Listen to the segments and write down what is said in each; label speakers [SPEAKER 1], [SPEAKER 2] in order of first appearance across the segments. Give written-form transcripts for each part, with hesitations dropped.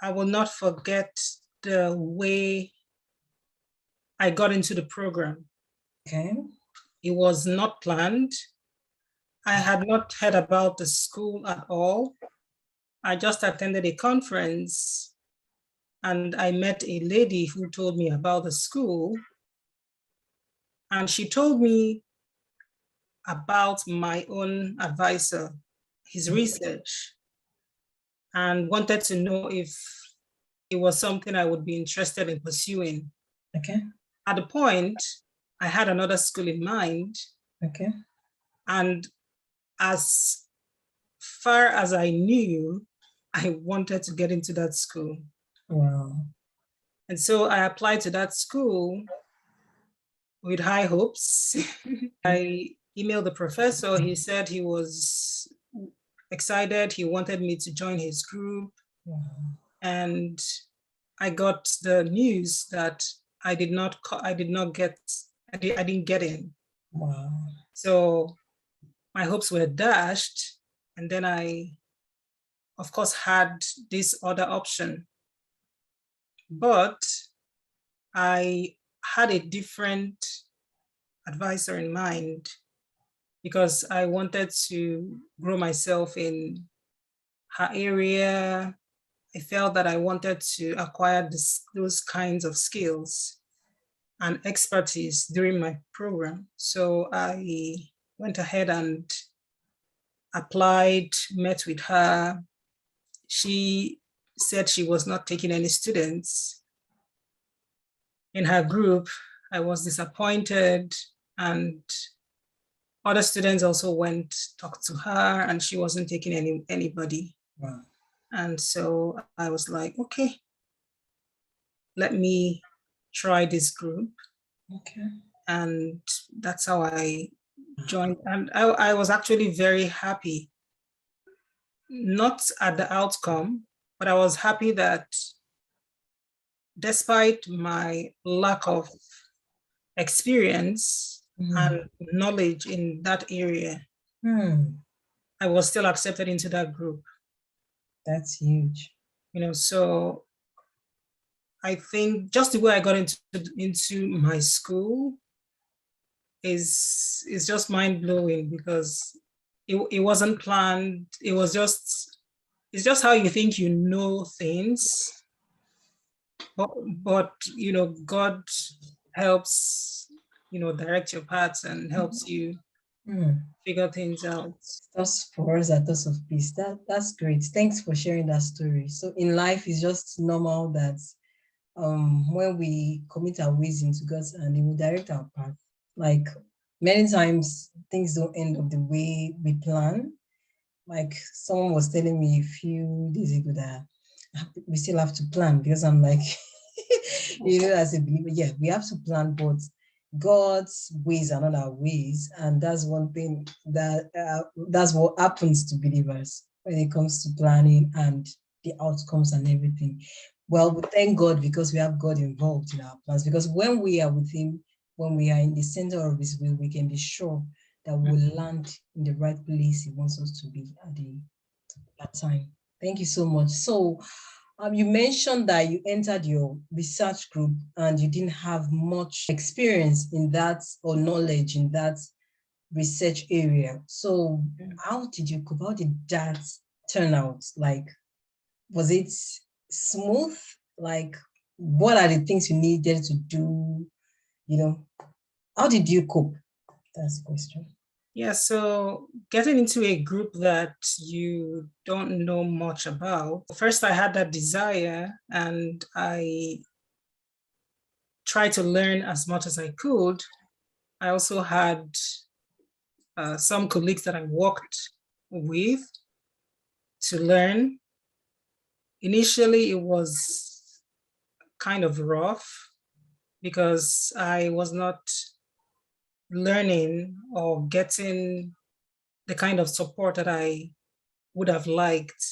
[SPEAKER 1] I will not forget the way I got into the program.
[SPEAKER 2] Okay.
[SPEAKER 1] It was not planned. I had not heard about the school at all. I just attended a conference and I met a lady who told me about the school. And she told me about my own advisor, his research, and wanted to know if it was something I would be interested in pursuing.
[SPEAKER 2] Okay.
[SPEAKER 1] At the point, I had another school in mind.
[SPEAKER 2] Okay.
[SPEAKER 1] And as far as I knew, I wanted to get into that school.
[SPEAKER 2] Wow.
[SPEAKER 1] And so I applied to that school with high hopes. I emailed the professor. He said he was excited. He wanted me to join his group.
[SPEAKER 2] Wow.
[SPEAKER 1] And I got the news that I didn't get in.
[SPEAKER 2] Wow.
[SPEAKER 1] So my hopes were dashed. And then I, of course, had this other option. But I had a different advisor in mind because I wanted to grow myself in her area. I felt that I wanted to acquire those kinds of skills and expertise during my program. So I went ahead and applied, met with her. She said she was not taking any students in her group. I was disappointed, and other students also went talked to her, and she wasn't taking anybody.
[SPEAKER 2] Wow.
[SPEAKER 1] And so I was like, okay, let me try this group.
[SPEAKER 2] Okay.
[SPEAKER 1] And that's how I joined. And I was actually very happy, not at the outcome, but I was happy that despite my lack of experience and knowledge in that area, I was still accepted into that group.
[SPEAKER 2] That's huge.
[SPEAKER 1] So I think just the way I got into my school is just mind-blowing because it wasn't planned. It's just how you think you know things. But God helps, direct your paths and helps you figure things out.
[SPEAKER 2] Thoughts for us are thoughts of peace. That's great. Thanks for sharing that story. So in life, it's just normal that when we commit our ways into God's and He will direct our path. Like many times things don't end up the way we plan. Like someone was telling me a few days ago that we still have to plan because I'm like, as a believer, yeah, we have to plan, but God's ways are not our ways, and that's one thing that's what happens to believers when it comes to planning and the outcomes and everything. Well, we thank God because we have God involved in our plans. Because when we are with Him, when we are in the center of His will, we can be sure that we'll land in the right place He wants us to be at that time. Thank you so much. So you mentioned that you entered your research group and you didn't have much experience in that or knowledge in that research area. So how did you cope? How did that turn out? Like, was it smooth? Like, what are the things you needed to do? How did you cope? That's the question.
[SPEAKER 1] Yeah, so getting into a group that you don't know much about, first I had that desire and I tried to learn as much as I could. I also had some colleagues that I worked with to learn. Initially, it was kind of rough because I was not learning or getting the kind of support that I would have liked,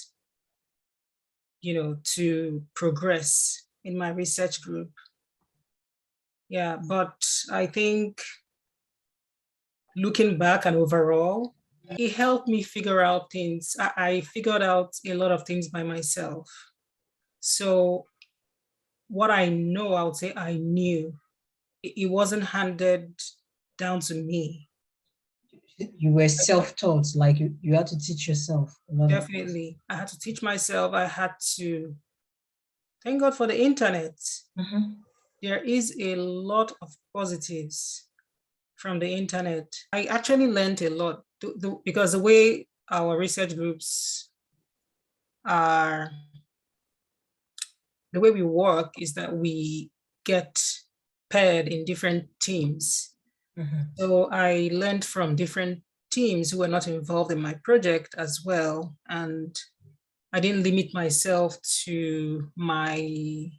[SPEAKER 1] to progress in my research group. Yeah, but I think looking back and overall, it helped me figure out things. I figured out a lot of things by myself. So what I know, I would say I knew. It wasn't handed down to me.
[SPEAKER 2] You were self-taught, like you had to teach yourself a lot of things.
[SPEAKER 1] Definitely. I had to teach myself. I had to, thank God for the internet.
[SPEAKER 2] Mhm.
[SPEAKER 1] There is a lot of positives from the internet. I actually learned a lot because the way our research groups are, the way we work is that we get paired in different teams.
[SPEAKER 2] Mhm.
[SPEAKER 1] So I learned from different teams who were not involved in my project as well. And I didn't limit myself to my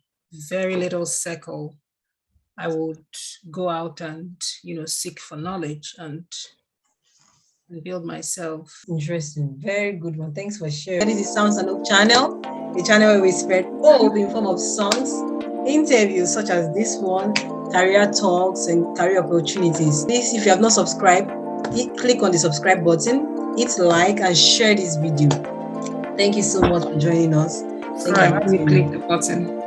[SPEAKER 1] very little circle. I would go out and, seek for knowledge and build myself.
[SPEAKER 2] Interesting. Very good one. Thanks for sharing. This is Sounds and Hope channel, a channel where we spread hope in form of songs, interviews such as this one, career talks, and career opportunities. Please, if you have not subscribed, click on the subscribe button, hit like, and share this video. Thank you so much for joining us. Thank
[SPEAKER 1] Right,
[SPEAKER 2] you
[SPEAKER 1] let
[SPEAKER 2] for
[SPEAKER 1] me
[SPEAKER 2] tuning
[SPEAKER 1] click
[SPEAKER 2] in.
[SPEAKER 1] the button.